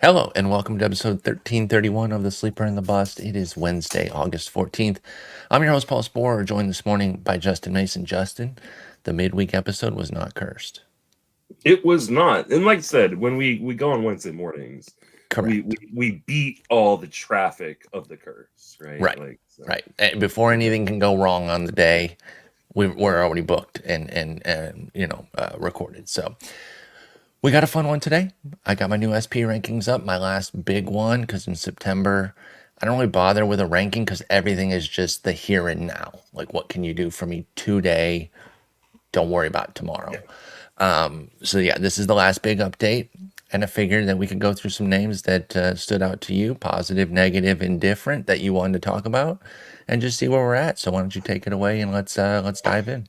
Hello and welcome to episode 1331 of The Sleeper and the Bust. It is Wednesday, August 14th. I'm your host, Paul Sporer, joined this morning by Justin Mason. Justin, the midweek episode was not cursed. It was not. And like I said, when we go on Wednesday mornings, we, Correct. we we beat all the traffic of the curse, right? Right. Like so. Right. And before anything can go wrong on the day, we're already booked and recorded. So we got a fun one today. I got my new SP rankings up, my last big one, because in September, I don't really bother with a ranking because everything is just the here and now. Like, what can you do for me today? Don't worry about tomorrow. So yeah, this is the last big update, and I figured that we could go through some names that stood out to you, positive, negative, indifferent, that you wanted to talk about, and just see where we're at. So why don't you take it away and let's dive in.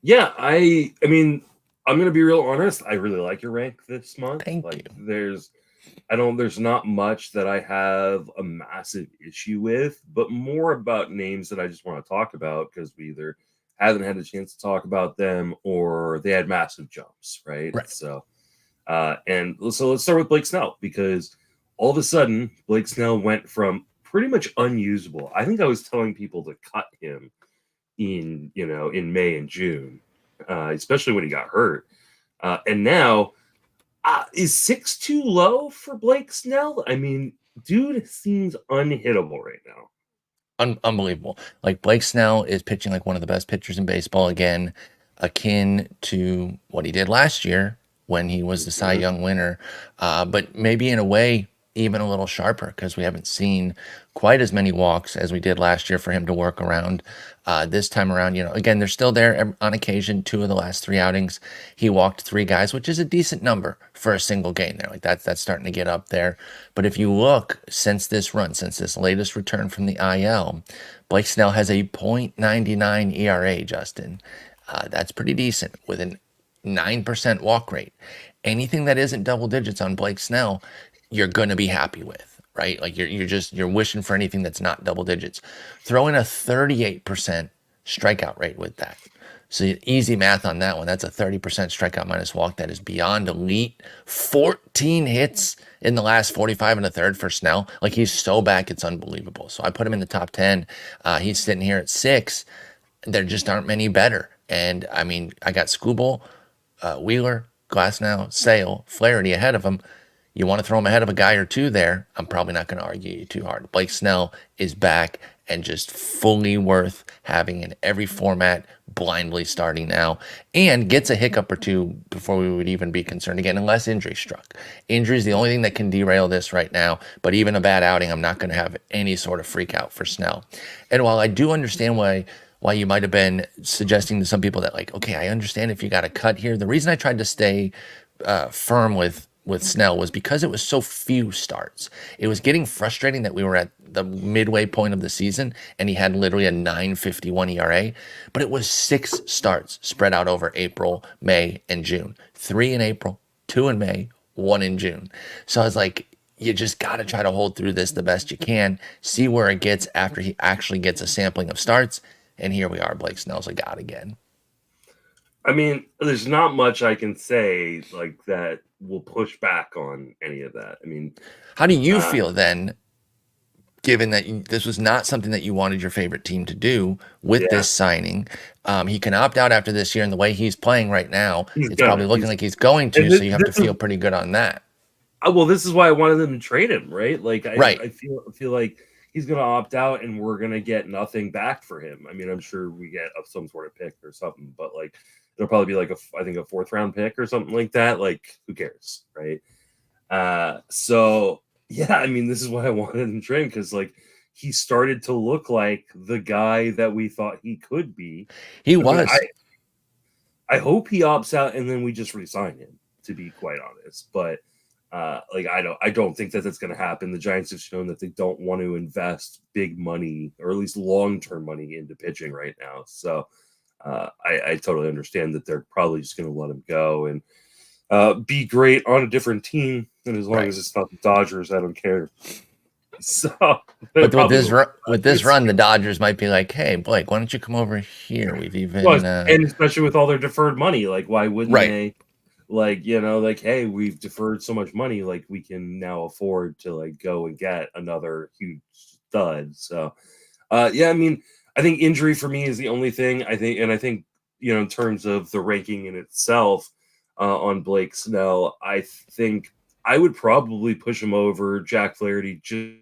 Yeah, I mean, I'm gonna be real honest. I really like your rank this month. Thank you. Like there's not much that I have a massive issue with, but more about names that I just want to talk about because we either haven't had a chance to talk about them or they had massive jumps, right? Right. So let's start with Blake Snell because all of a sudden Blake Snell went from pretty much unusable. I think I was telling people to cut him in May and June, especially when he got hurt. And now, is 6 too low for Blake Snell? I mean, dude seems unhittable right now. Unbelievable. Like Blake Snell is pitching like one of the best pitchers in baseball again, akin to what he did last year when he was the Cy Young winner, but maybe in a way even a little sharper because we haven't seen quite as many walks as we did last year for him to work around. This time around, again, they're still there on occasion. 2 of the last 3 outings, he walked 3 guys, which is a decent number for a single game there. Like that's starting to get up there. But if you look since this latest return from the IL, Blake Snell has a .99 ERA, Justin. That's pretty decent with a 9% walk rate. Anything that isn't double digits on Blake Snell, you're going to be happy with, right? Like you're wishing for anything that's not double digits. Throw in a 38% strikeout rate with that. So easy math on that one. That's a 30% strikeout minus walk. That is beyond elite. 14 hits in the last 45 and a third for Snell. Like he's so back, it's unbelievable. So I put him in the top 10. He's sitting here at 6. There just aren't many better. And I mean, I got Skubal, Wheeler, Glasnow, Sale, Flaherty ahead of him. You want to throw him ahead of a guy or 2 there, I'm probably not going to argue you too hard. Blake Snell is back and just fully worth having in every format, blindly starting now, and gets a hiccup or 2 before we would even be concerned again, unless injury struck. Injury is the only thing that can derail this right now, but even a bad outing, I'm not going to have any sort of freak out for Snell. And while I do understand why you might have been suggesting to some people that, like, okay, I understand if you got a cut here. The reason I tried to stay firm with Snell was because it was so few starts. It was getting frustrating that we were at the midway point of the season and he had literally a 9.51 ERA, but it was 6 starts spread out over April, May, and June. 3 in April, 2 in May, 1 in June. So I was like, you just got to try to hold through this the best you can, see where it gets after he actually gets a sampling of starts. And here we are, Blake Snell's a god again. I mean, there's not much I can say like that will push back on any of that. I mean, how do you feel then, given that this was not something that you wanted your favorite team to do with this signing? He can opt out after this year, and the way he's playing right now, it's probably looking like he's going to, so you have to feel pretty good on that. Well, this is why I wanted them to trade him, right? Like, Right. I feel like he's going to opt out and we're going to get nothing back for him. I mean, I'm sure we get some sort of pick or something, but like it'll probably be like I think a 4th round pick or something like that. Like, who cares, right? So yeah, I mean, this is why I wanted him traded because like he started to look like the guy that we thought he could be. He was. I hope he opts out and then we just resign him, to be quite honest. But I don't think that that's going to happen. The Giants have shown that they don't want to invest big money or at least long-term money into pitching right now. So I totally understand that they're probably just going to let him go and be great on a different team. And as long as it's not the Dodgers, I don't care. So, but with this run, the Dodgers might be like, "Hey, Blake, why don't you come over here? We've even and especially with all their deferred money, like why wouldn't they? like, like, hey, we've deferred so much money, like we can now afford to like go and get another huge stud. So yeah, I mean, I think injury for me is the only thing. I think, in terms of the ranking in itself, on Blake Snell, I think I would probably push him over Jack Flaherty, just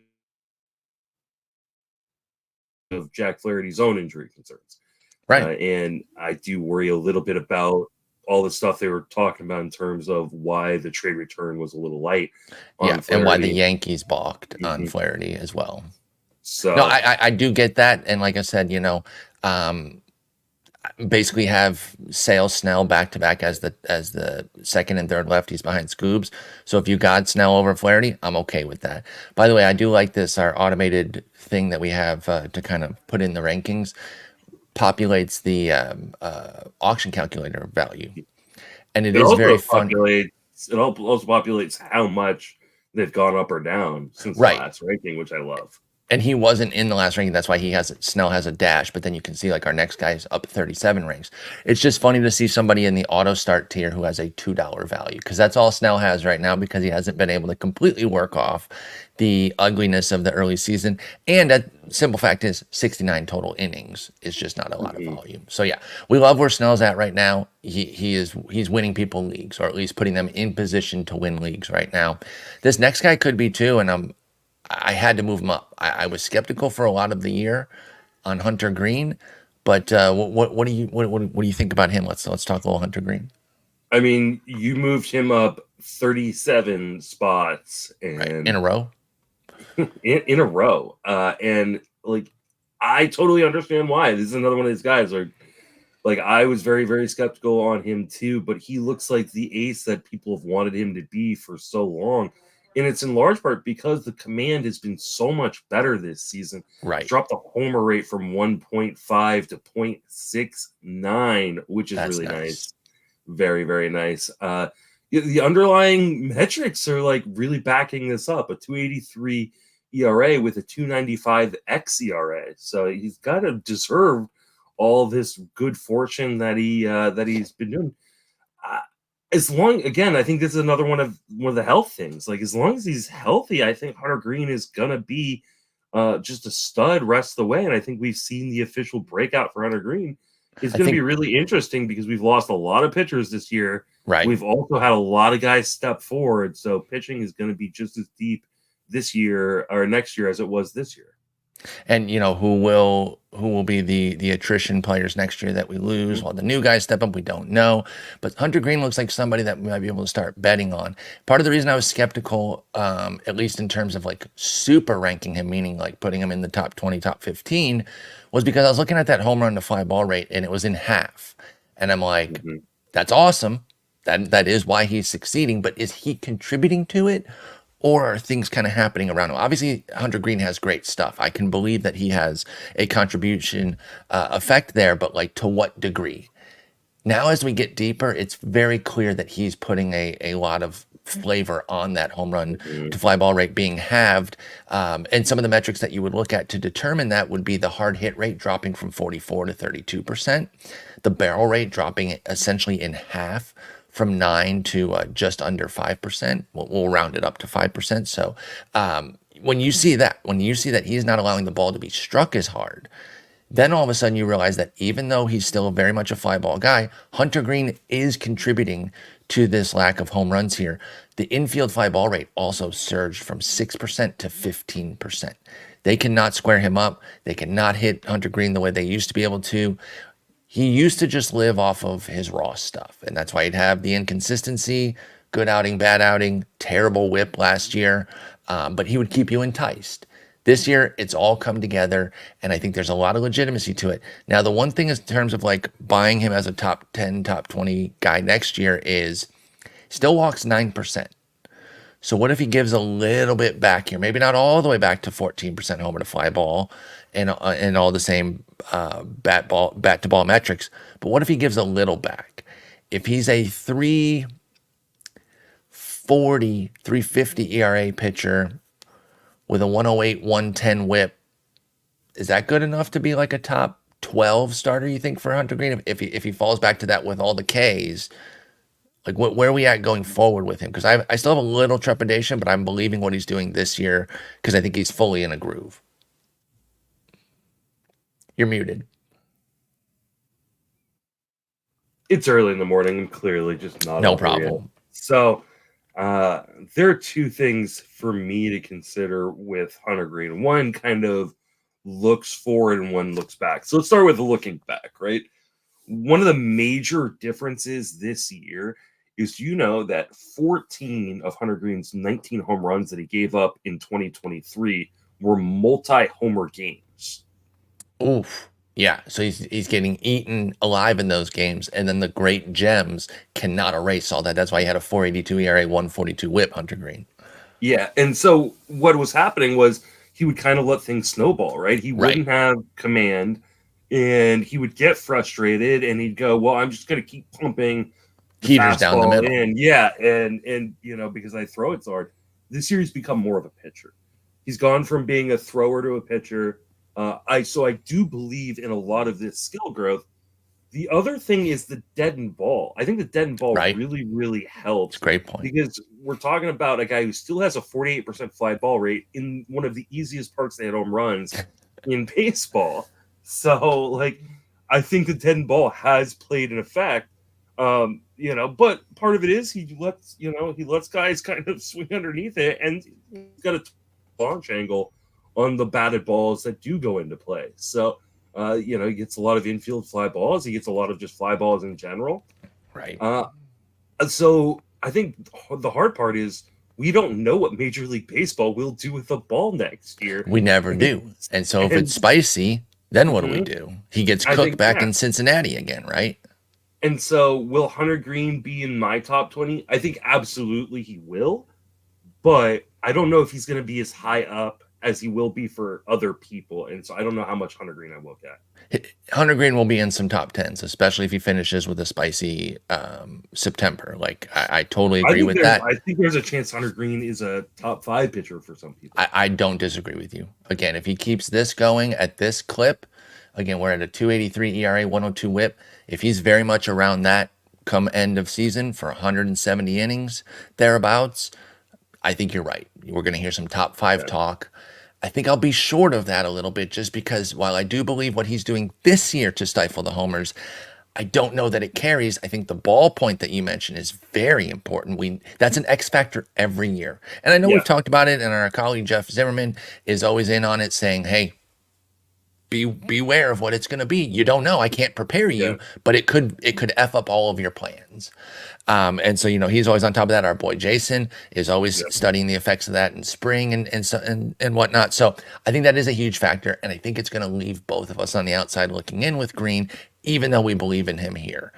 of Jack Flaherty's own injury concerns. Right. And I do worry a little bit about all the stuff they were talking about in terms of why the trade return was a little light Yeah, on and why the Flaherty. Yankees balked on Mhm. Flaherty as well. No, So, I do get that, and like I said, um, basically have Sale Snell back to back as the second and third lefties behind Scoobs. So if you got Snell over Flaherty, I'm okay with that. By the way, I do like this. Our automated thing that we have to kind of put in the rankings populates the auction calculator value, and it it is very also fun. also populates how much they've gone up or down since the Right. last ranking, which I love. And he wasn't in the last ranking. That's why Snell has a dash. But then you can see like our next guy's up 37 ranks. It's just funny to see somebody in the auto start tier who has a $2 value, because that's all Snell has right now, because he hasn't been able to completely work off the ugliness of the early season. And a simple fact is 69 total innings is just not a lot of Mhm. volume. So yeah, we love where Snell's at right now. He's winning people leagues, or at least putting them in position to win leagues right now. This next guy could be too, and I had to move him up. I was skeptical for a lot of the year on Hunter Greene, but what do you think about him? Let's talk a little Hunter Greene. I mean, you moved him up 37 spots Right, in and a row. in a row. And like, I totally understand why. This is another one of these guys. Like I was very, very skeptical on him too, but he looks like the ace that people have wanted him to be for so long. And it's in large part because the command has been so much better this season. He's Right, dropped the homer rate from 1.5 to 0.69, which is that's really nice. nice. Very, very nice. The underlying metrics are like really backing this up. A 283 ERA with a 295 xERA. So he's got to deserve all this good fortune that he's been doing. Uh, as long again, I think this is another one of the health things. Like as long as he's healthy, I think Hunter Greene is gonna be just a stud rest of the way. And I think we've seen the official breakout for Hunter Greene. It's I going to be think really interesting because we've lost a lot of pitchers this year. right. We've also had a lot of guys step forward, so pitching is going to be just as deep this year or next year as it was this year. And who will be the attrition players next year that we lose Mhm. while the new guys step up, we don't know. But Hunter Greene looks like somebody that we might be able to start betting on. Part of the reason I was skeptical, at least in terms of like super ranking him, meaning like putting him in the top 20, top 15, was because I was looking at that home run to fly ball rate and it was in half, and I'm like, Mhm. that's awesome. That is why he's succeeding, but is he contributing to it? Or are things kind of happening around him? Obviously, Hunter Greene has great stuff. I can believe that he has a contribution effect there, but like to what degree? Now, as we get deeper, it's very clear that he's putting a lot of flavor on that home run Mhm. to fly ball rate being halved. And some of the metrics that you would look at to determine that would be the hard hit rate dropping from 44 to 32%, the barrel rate dropping essentially in half from 9 to just under 5%. We'll round it up to 5%. So when you see that he's not allowing the ball to be struck as hard, then all of a sudden you realize that even though he's still very much a fly ball guy, Hunter Greene is contributing to this lack of home runs here. The infield fly ball rate also surged from 6% to 15%. They cannot square him up. They cannot hit Hunter Greene the way they used to be able to. He used to just live off of his raw stuff, and that's why he'd have the inconsistency, good outing, bad outing, terrible whip last year, but he would keep you enticed. This year, it's all come together, and I think there's a lot of legitimacy to it. Now, the one thing is in terms of like buying him as a top 10, top 20 guy next year is still walks 9%. So what if he gives a little bit back here? Maybe not all the way back to 14% homer to fly ball and all the same bat to ball metrics. But what if he gives a little back? If he's a 340, 350 ERA pitcher with a 108, 110 whip, is that good enough to be like a top 12 starter, you think, for Hunter Greene? If he falls back to that with all the Ks, Like, where are we at going forward with him? Because I still have a little trepidation, but I'm believing what he's doing this year because I think he's fully in a groove. You're muted. It's early in the morning. I'm clearly just not No up there yet. problem. So there are two things for me to consider with Hunter Greene. One kind of looks forward and one looks back. So let's start with the looking back, right? One of the major differences this year is that 14 of Hunter Greene's 19 home runs that he gave up in 2023 were multi-homer games. Oof. Yeah, so he's getting eaten alive in those games, and then the great gems cannot erase all that. That's why he had a 4.82 ERA, 1.42 WHIP, Hunter Greene. Yeah, and so what was happening was he would kind of let things snowball, right? He Right. wouldn't have command, and he would get frustrated, and he'd go, "Well, I'm just going to keep pumping the Heaters down the fastball middle. in." Yeah, and because I throw it so hard, this year he's become more of a pitcher. He's gone from being a thrower to a pitcher. I do believe in a lot of this skill growth. The other thing is the deadened ball. I think the deadened ball Right. really, really helps. It's a great point. Because we're talking about a guy who still has a 48% fly ball rate in one of the easiest parks to hit home runs in baseball. So, I think the deadened ball has played an effect. But part of it is he lets guys kind of swing underneath it, and he's got a launch angle on the batted balls that do go into play. So, he gets a lot of infield fly balls. He gets a lot of just fly balls in general. Right. So I think the hard part is we don't know what Major League Baseball will do with the ball next year. We never do. And so if it's spicy, then what do we do? He gets cooked back in Cincinnati again, right? And so will Hunter Greene be in my top 20? I think absolutely he will. But I don't know if he's going to be as high up as he will be for other people. And so I don't know how much Hunter Greene I will get. Hunter Greene will be in some top 10s, especially if he finishes with a spicy September. I totally agree with that. I think there's a chance Hunter Greene is a top 5 pitcher for some people. I don't disagree with you. Again, if he keeps this going at this clip, again, we're at a 2.83 ERA, 1.02 WHIP. If he's very much around that come end of season for 170 innings, thereabouts, I think you're right. We're going to hear some top 5 talk. I think I'll be short of that a little bit just because while I do believe what he's doing this year to stifle the homers, I don't know that it carries. I think the ball point that you mentioned is very important. That's an X factor every year. And I know we've talked about it, and our colleague Jeff Zimmerman is always in on it saying, hey, beware of what it's going to be. You don't know. I can't prepare you, but it could F up all of your plans. And so, he's always on top of that. Our boy Jason is always studying the effects of that in spring and whatnot. So I think that is a huge factor. And I think it's going to leave both of us on the outside looking in with Greene, even though we believe in him here.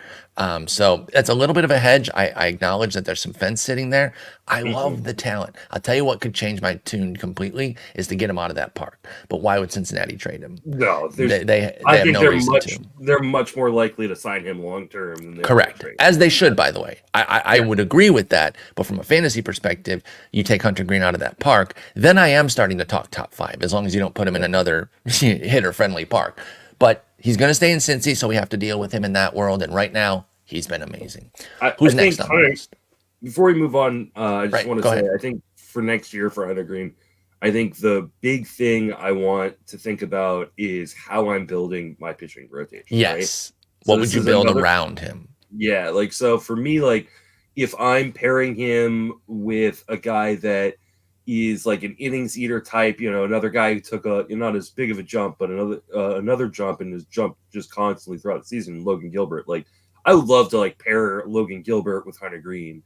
So that's a little bit of a hedge. I acknowledge that there's some fence sitting there. I love the talent. I'll tell you what could change my tune completely is to get him out of that park. But why would Cincinnati trade him? No, they have no reason to. They're much more likely to sign him long term than they Correct. As they should, by the way. I would agree with that. But from a fantasy perspective, you take Hunter Greene out of that park, then I am starting to talk top 5, as long as you don't put him in another hitter-friendly park. But he's going to stay in Cincy, so we have to deal with him in that world. And right now, he's been amazing. Who's next on the list? Before we move on, I just want to say, ahead. I think for next year for Hunter Greene, I think the big thing I want to think about is how I'm building my pitching rotation. Yes. Right? So what would you build around him? Yeah, so for me, if I'm pairing him with a guy that is like an innings eater type, another guy who took not as big of a jump, but another jump and his jump just constantly throughout the season, Logan Gilbert. I would love to pair Logan Gilbert with Hunter Greene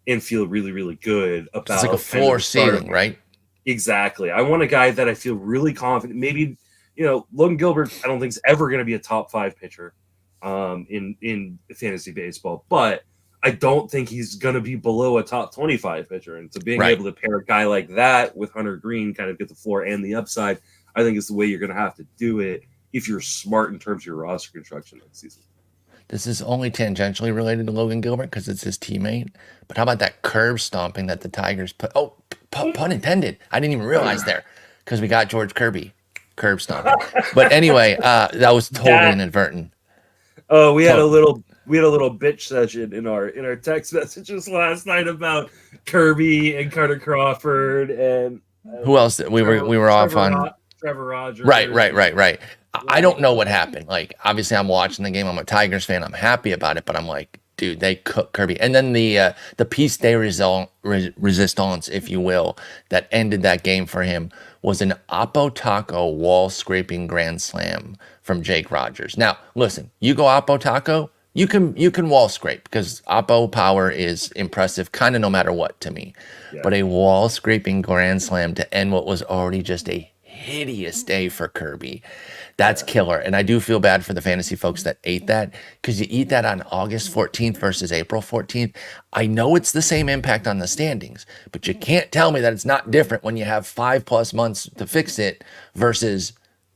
and feel really, really good about it's like a floor ceiling, right? Exactly. I want a guy that I feel really confident. Maybe, Logan Gilbert, I don't think is ever going to be a top 5 pitcher in fantasy baseball, but I don't think he's going to be below a top 25 pitcher. And so being able to pair a guy like that with Hunter Greene, kind of get the floor and the upside, I think is the way you're going to have to do it if you're smart in terms of your roster construction next season. This is only tangentially related to Logan Gilbert because it's his teammate. But how about that curb stomping that the Tigers put? Oh, pun intended. I didn't even realize there because we got George Kirby curb stomping. But anyway, that was totally inadvertent. Oh, we had a Totally. little bitch session in our text messages last night about Kirby and Carter Crawford and Who else? We were off on. Trevor Right, Rogers. right, And, right, right. I yeah, don't know what happened. Like, obviously, I'm watching the game. I'm a Tigers fan. I'm happy about it, but I'm like, dude, they cook Kirby. And then the piece de resistance, if you will, that ended that game for him was an Oppo Taco wall scraping grand slam from Jake Rogers. Now, listen, you go Oppo Taco, you can wall scrape because Oppo power is impressive, kind of no matter what to me. yeah. But a wall scraping grand slam to end what was already just a hideous day for Kirby. That's Yeah. killer. And I do feel bad for the fantasy folks that ate that because you eat that on August 14th versus April 14th. I know it's the same impact on the standings, but you can't tell me that it's not different when you have 5+ months to fix it versus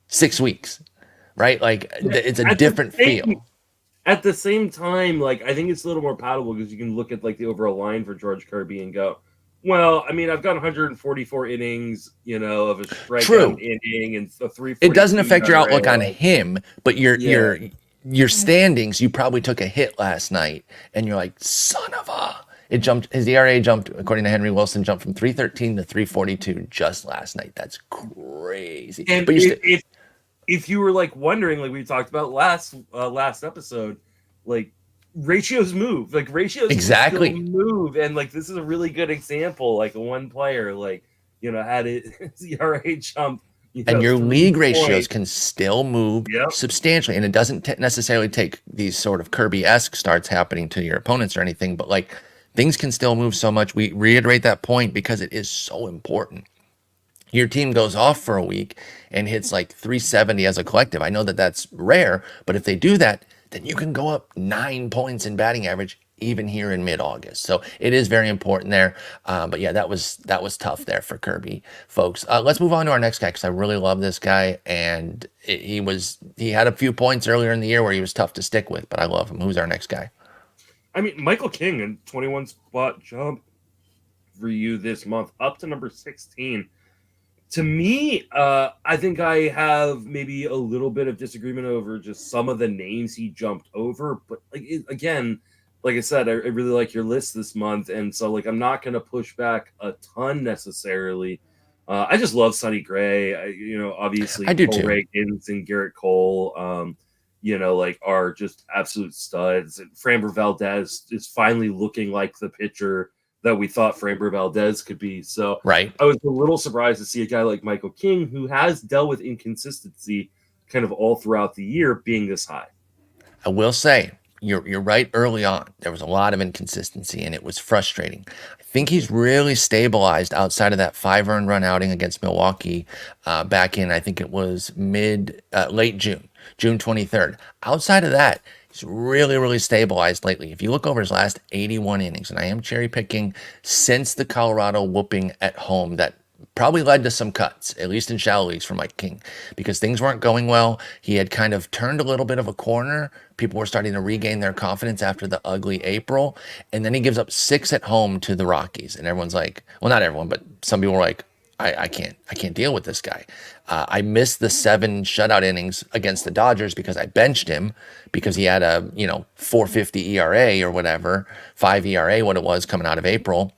6 weeks, right? Like Yeah. it's a At the different same feel. at the same time, like I think it's a little more palatable because you can look at like the overall line for George Kirby and go, well, I mean, I've got 144 innings, of a strikeout True. inning and a It doesn't 342 affect your ERA. outlook on Like, him, but your yeah, your your standings, you probably took a hit last night and you're like, son of a it jumped his ERA jumped, according to Henry Wilson, jumped from 313 to 342 just last night. That's crazy. and But you still if you were like wondering, like we talked about last episode, like ratios move, like ratios can still exactly. move, and like this is a really good example. Like a one player, like had it his ERA jump, And your 3 league ratios points. can still move Yep. substantially. And it doesn't necessarily take these sort of Kirby-esque starts happening to your opponents or anything, but like things can still move so much. We reiterate that point because it is so important. Your team goes off for a week and hits like 370 as a collective. I know that that's rare, but if they do that, then you can go up 9 points in batting average even here in mid-August. So it is very important there. But yeah, that was tough there for Kirby, folks. Let's move on to our next guy because I really love this guy, and he had a few points earlier in the year where he was tough to stick with, but I love him. Who's our next guy? I mean, Michael King in 21 spot jump for you this month up to number 16. To me, I think I have maybe a little bit of disagreement over just some of the names he jumped over. But again, like I said, I really like your list this month, and so like I'm not going to push back a ton necessarily. I just love Sonny Gray. I Obviously do Cole too. Reagans and Garrett Cole, like are just absolute studs. And Framber Valdez is finally looking like the pitcher that we thought Framber Valdez could be. So Right. I was a little surprised to see a guy like Michael King, who has dealt with inconsistency kind of all throughout the year, being this high. I will say you're right. Early on, there was a lot of inconsistency, and it was frustrating. I think he's really stabilized outside of that 5 earned run outing against Milwaukee back in, I think it was late June, June 23rd. Outside of that, he's really stabilized lately. If you look over his last 81 innings, and I am cherry picking since the Colorado whooping at home that probably led to some cuts, at least in shallow leagues for Mike King, because things weren't going well. He had kind of turned a little bit of a corner. People were starting to regain their confidence after the ugly April. And then he gives up 6 at home to the Rockies. And everyone's like, well, not everyone, but some people were like, I can't deal with this guy. I missed the 7 shutout innings against the Dodgers because I benched him because he had a 4.50 ERA or whatever, 5 ERA, what it was coming out of April.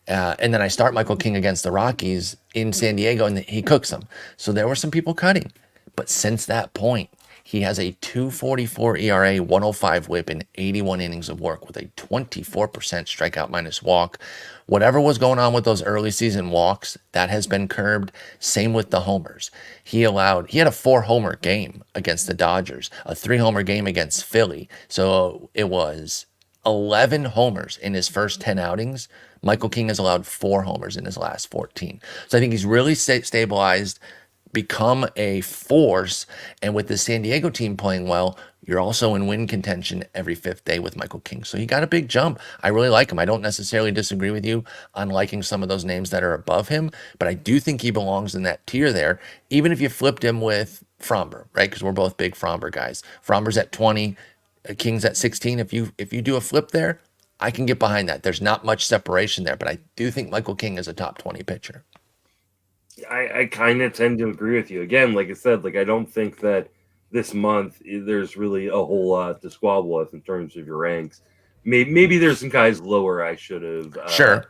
And then I start Michael King against the Rockies in San Diego, and he cooks them. So there were some people cutting. But since that point, he has a 2.44 ERA, 105 whip, and 81 innings of work with a 24% strikeout minus walk. Whatever was going on with those early season walks, that has been curbed. Same with the homers. He had a 4-homer game against the Dodgers, a 3-homer game against Philly. So it was 11 homers in his first 10 outings. Michael King has allowed 4 homers in his last 14. So I think he's really stabilized, become a force. And with the San Diego team playing well, you're also in win contention every 5th day with Michael King. So he got a big jump. I really like him. I don't necessarily disagree with you on liking some of those names that are above him, but I do think he belongs in that tier there, even if you flipped him with Fromber, right? Because we're both big Fromber guys. Fromber's at 20, King's at 16. If you do a flip there, I can get behind that. There's not much separation there, but I do think Michael King is a top 20 pitcher. I kind of tend to agree with you. Again, like I said, like I don't think that this month, there's really a whole lot to squabble with in terms of your ranks. Maybe there's some guys lower I should have Sure.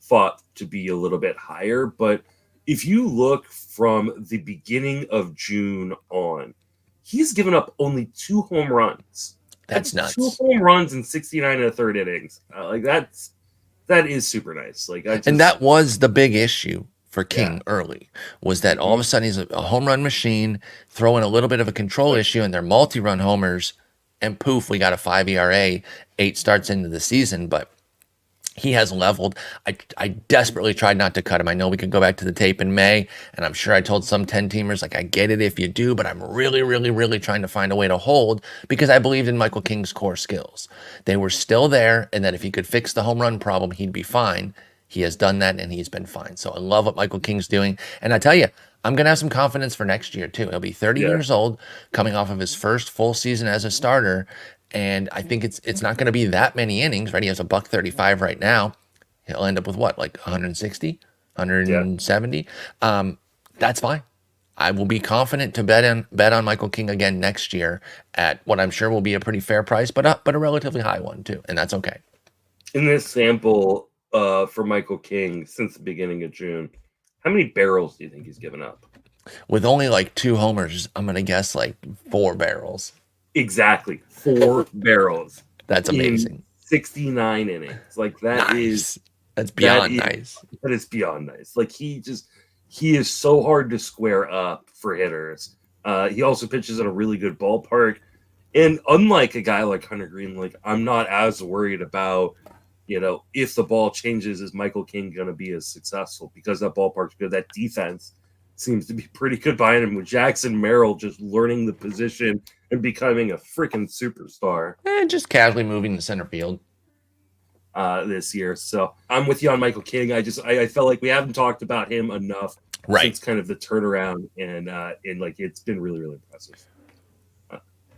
thought to be a little bit higher, but if you look from the beginning of June on, he's given up only 2 home runs. That's Two nuts. home runs in 69 and a third innings. That is super nice. And that was the big issue for King Yeah. early, was that all of a sudden he's a home run machine, throw in a little bit of a control issue, and they're multi-run homers, and poof, we got a 5 ERA, 8 starts into the season. But he has leveled. I desperately tried not to cut him. I know we could go back to the tape in May, and I'm sure I told some 10-teamers, like, I get it if you do, but I'm really, really, really trying to find a way to hold, because I believed in Michael King's core skills. They were still there, and that if he could fix the home run problem, he'd be fine. He has done that, and he's been fine. So I love what Michael King's doing. And I tell you, I'm going to have some confidence for next year, too. He'll be 30 years old, coming off of his first full season as a starter. And I think it's not going to be that many innings, right? He has a $135 right now. He'll end up with what, like 160, 170? That's fine. I will be confident to bet on Michael King again next year at what I'm sure will be a pretty fair price, but a relatively high one too, and that's okay. In this sample for Michael King since the beginning of June, how many barrels do you think he's given up? With only like 2 homers, I'm gonna guess like 4 barrels. Exactly, 4 barrels. That's amazing. In 69 innings. Like that nice. That's beyond nice. That is beyond nice. Like he is so hard to square up for hitters. He also pitches in a really good ballpark. And unlike a guy like Hunter Greene, like I'm not as worried about, if the ball changes, is Michael King going to be as successful? Because that ballpark's good. That defense seems to be pretty good behind him, with Jackson Merrill just learning the position and becoming a freaking superstar. And just casually moving to center field this year. So I'm with you on Michael King. I felt like we haven't talked about him enough since kind of the turnaround, and like it's been really, really impressive.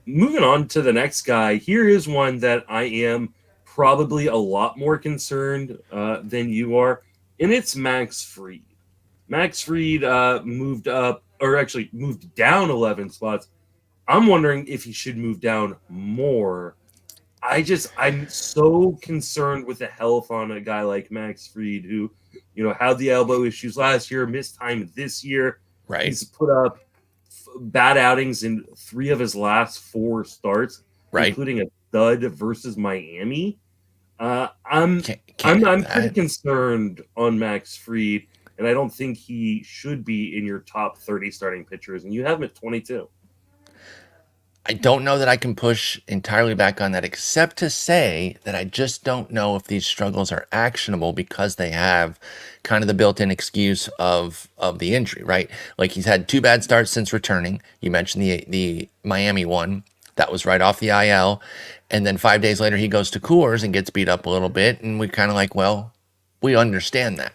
Moving on to the next guy, here is one that I am probably a lot more concerned than you are, and it's Max Fried. Max Fried moved up, or actually moved down 11 spots. I'm wondering if he should move down more. I'm so concerned with the health on a guy like Max Fried, who, had the elbow issues last year, missed time this year. Right. He's put up bad outings in 3 of his last 4 starts, including a dud versus Miami. I'm pretty concerned on Max Fried, and I don't think he should be in your top 30 starting pitchers, and you have him at 22. I don't know that I can push entirely back on that, except to say that I just don't know if these struggles are actionable, because they have kind of the built-in excuse of the injury, right? Like, he's had 2 bad starts since returning. You mentioned the Miami one. That was right off the IL. And then 5 days later, he goes to Coors and gets beat up a little bit. And we kind of like, well, we understand that.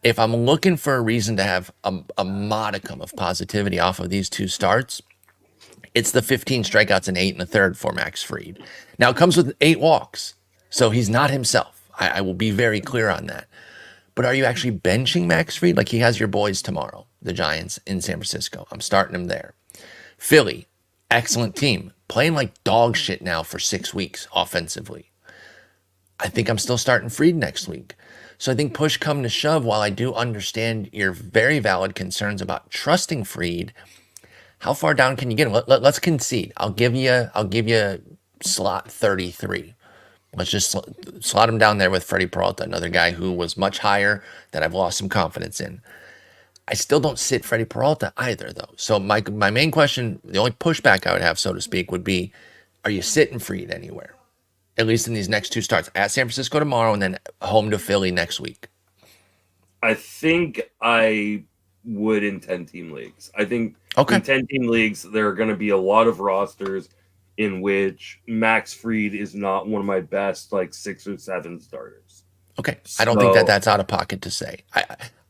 If I'm looking for a reason to have a modicum of positivity off of these 2 starts, it's the 15 strikeouts and 8 1/3 for Max Fried. Now, it comes with 8 walks, so he's not himself. I will be very clear on that. But are you actually benching Max Fried? Like, he has your boys tomorrow, the Giants in San Francisco. I'm starting him there. Philly, excellent team, playing like dog shit now for 6 weeks offensively. I think I'm still starting Fried next week. So I think push come to shove, while I do understand your very valid concerns about trusting Fried, how far down can you get him? Let's concede. I'll give you slot 33. Let's just slot him down there with Freddie Peralta, another guy who was much higher that I've lost some confidence in. I still don't sit Freddie Peralta either, though. So my main question, the only pushback I would have, so to speak, would be, are you sitting Fried anywhere? At least in these next 2 starts, at San Francisco tomorrow and then home to Philly next week. I think I would in 10-team leagues. I think in 10-team leagues, there are going to be a lot of rosters in which Max Fried is not one of my best, like 6 or 7 starters. Okay. I don't think that's out of pocket to say.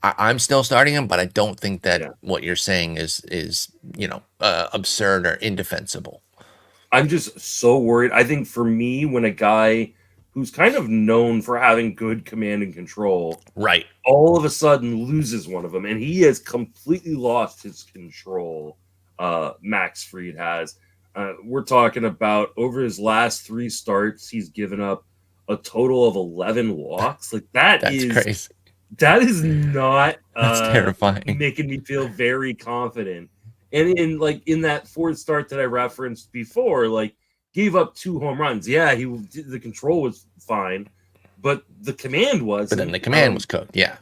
I'm still starting him, but I don't think that what you're saying is absurd or indefensible. I'm just so worried. I think for me, when a guy who's kind of known for having good command and control, all of a sudden loses one of them, and he has completely lost his control. Max Fried has. We're talking about over his last 3 starts, he's given up a total of 11 walks. Like That's crazy. that is not That's terrifying. making me feel very confident. And in that 4th start that I referenced before, like gave up 2 home runs. Yeah, the control was fine, but the command wasn't. But then the command was cooked. Yeah.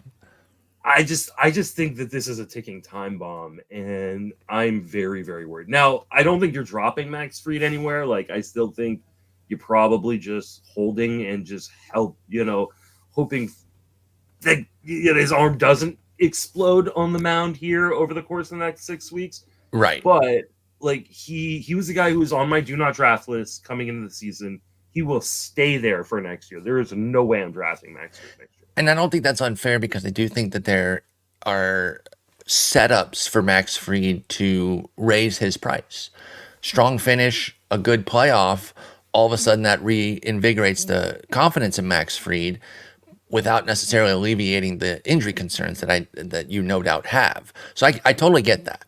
I just think that this is a ticking time bomb, and I'm very, very worried. Now, I don't think you're dropping Max Fried anywhere. Like, I still think you're probably just holding and just hoping that his arm doesn't explode on the mound here over the course of the next 6 weeks. Right. But like he was the guy who was on my do not draft list coming into the season. He will stay there for next year. There is no way I'm drafting Max Fried next year. And I don't think that's unfair because I do think that there are setups for Max Fried to raise his price. Strong finish, a good playoff, all of a sudden that reinvigorates the confidence in Max Fried without necessarily alleviating the injury concerns that you no doubt have. So I totally get that.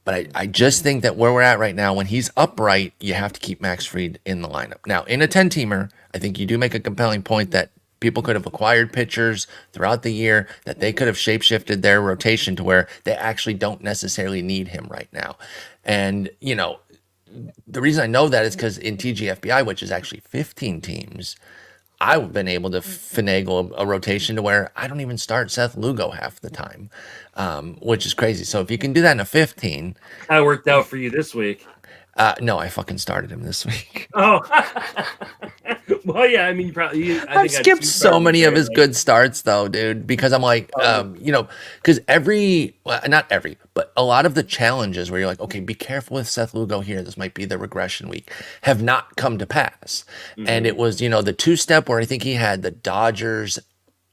But I just think that where we're at right now, when he's upright, you have to keep Max Fried in the lineup. Now, in a 10-teamer, I think you do make a compelling point that people could have acquired pitchers throughout the year, that they could have shapeshifted their rotation to where they actually don't necessarily need him right now. And, the reason I know that is because in TGFBI, which is actually 15 teams, I've been able to finagle a rotation to where I don't even start Seth Lugo half the time, which is crazy. So if you can do that in a 15. That worked out for you this week. No, I fucking started him this week. Oh, well, yeah. I mean, probably. I've skipped so many of his good starts, though, dude, because I'm like, because not every, but a lot of the challenges where you're like, okay, be careful with Seth Lugo here. This might be the regression week, have not come to pass. Mm-hmm. And it was, the 2-step where I think he had the Dodgers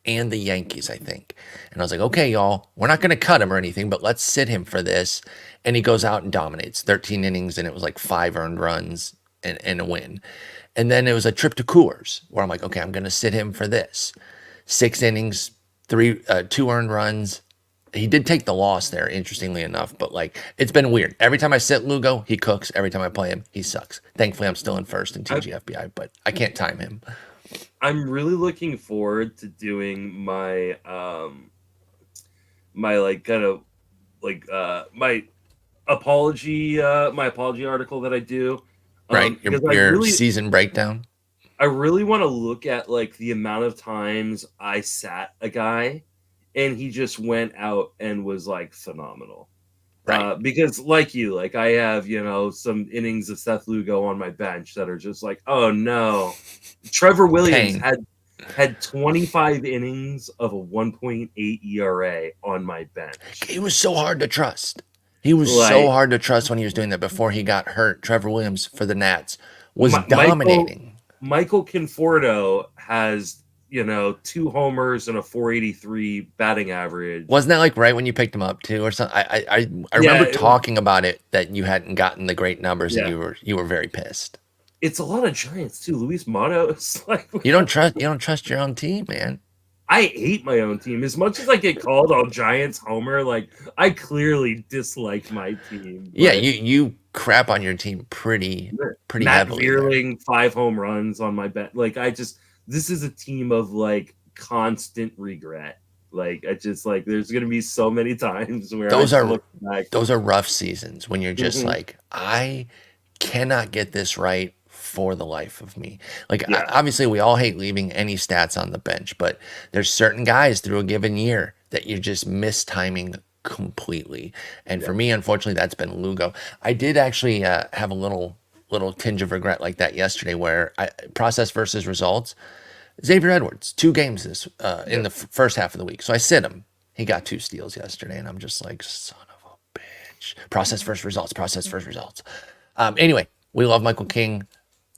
and the Yankees, I think. And I was like, okay, y'all, we're not going to cut him or anything, but let's sit him for this. And he goes out and dominates 13 innings, and it was like 5 earned runs and a win. And then it was a trip to Coors where I'm like, okay, I'm going to sit him for this. 6 innings, 2 earned runs. He did take the loss there, interestingly enough, but like it's been weird. Every time I sit Lugo, he cooks. Every time I play him, he sucks. Thankfully, I'm still in first in TGFBI, but I can't time him. I'm really looking forward to doing my my apology article that I do. Right, your season breakdown. I really want to look at like the amount of times I sat a guy and he just went out and was like phenomenal. Right. Because like you, like I have, some innings of Seth Lugo on my bench that are just like, oh no. Trevor Williams had 25 innings of a 1.8 ERA on my bench. He was so hard to trust. He was so hard to trust when he was doing that before he got hurt. Trevor Williams for the Nats was dominating. Michael Conforto has, 2 homers and a 483 batting average. Wasn't that like right when you picked him up too or something? I remember talking about it, that you hadn't gotten the great numbers and you were very pissed. It's a lot of Giants too. Luis Matos, like you don't trust your own team, man. I hate my own team. As much as I get called a Giants homer, like I clearly dislike my team. Yeah, you crap on your team pretty Matt heavily. Vierling, 5 home runs on my bet. Like this is a team of like constant regret. Like there's gonna be so many times where those are rough seasons when you're just like, I cannot get this right for the life of me. Obviously we all hate leaving any stats on the bench, but there's certain guys through a given year that you just miss timing completely. And for me, unfortunately, that's been Lugo. I did actually have a little tinge of regret like that yesterday where process versus results. Xavier Edwards, 2 games in the first half of the week. So I sit him. He got 2 steals yesterday, and I'm just like, son of a bitch. Process versus results. Anyway, we love Michael King.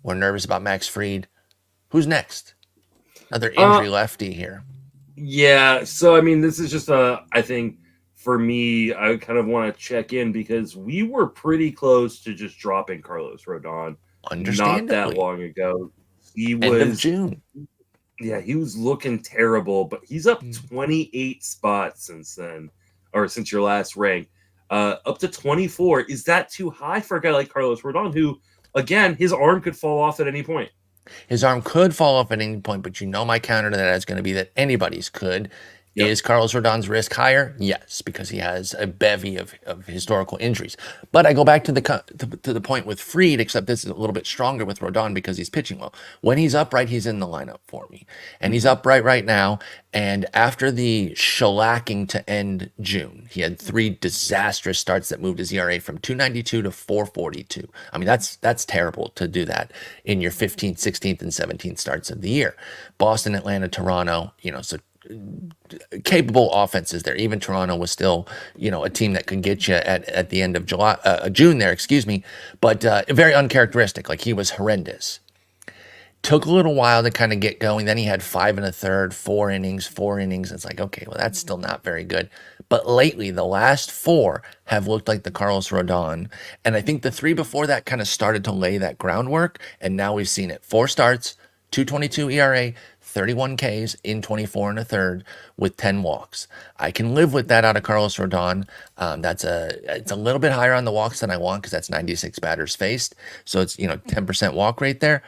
We're nervous about Max Fried. Who's next? Another injury lefty here. Yeah, so I mean, this is just I think for me, I kind of want to check in because we were pretty close to just dropping Carlos Rodon not that long ago. He was end of June. Yeah, he was looking terrible, but he's up 28 spots since then, or since your last rank. up to 24. Is that too high for a guy like Carlos Rodon, who, again, his arm could fall off at any point? His arm could fall off at any point, but my counter to that is going to be that anybody's could. Yep. Is Carlos Rodon's risk higher? Yes, because he has a bevy of historical injuries. But I go back to the point with Fried, except this is a little bit stronger with Rodon because he's pitching well. When he's upright, he's in the lineup for me. And he's upright right now. And after the shellacking to end June, he had 3 disastrous starts that moved his ERA from 292 to 442. I mean, that's terrible to do that in your 15th, 16th, and 17th starts of the year. Boston, Atlanta, Toronto, so capable offenses there. Even Toronto was still, a team that could get you at the end of June there, but very uncharacteristic. Like, he was horrendous. Took a little while to kind of get going. Then he had 5 1/3, 4 innings. It's like, okay, well, that's still not very good. But lately, the last 4 have looked like the Carlos Rodon. And I think the 3 before that kind of started to lay that groundwork. And now we've seen it. 4 starts, 2.22 ERA, 31 Ks in 24 1/3 with 10 walks. I can live with that out of Carlos Rodon. It's a little bit higher on the walks than I want because that's 96 batters faced. So it's, 10% walk rate there.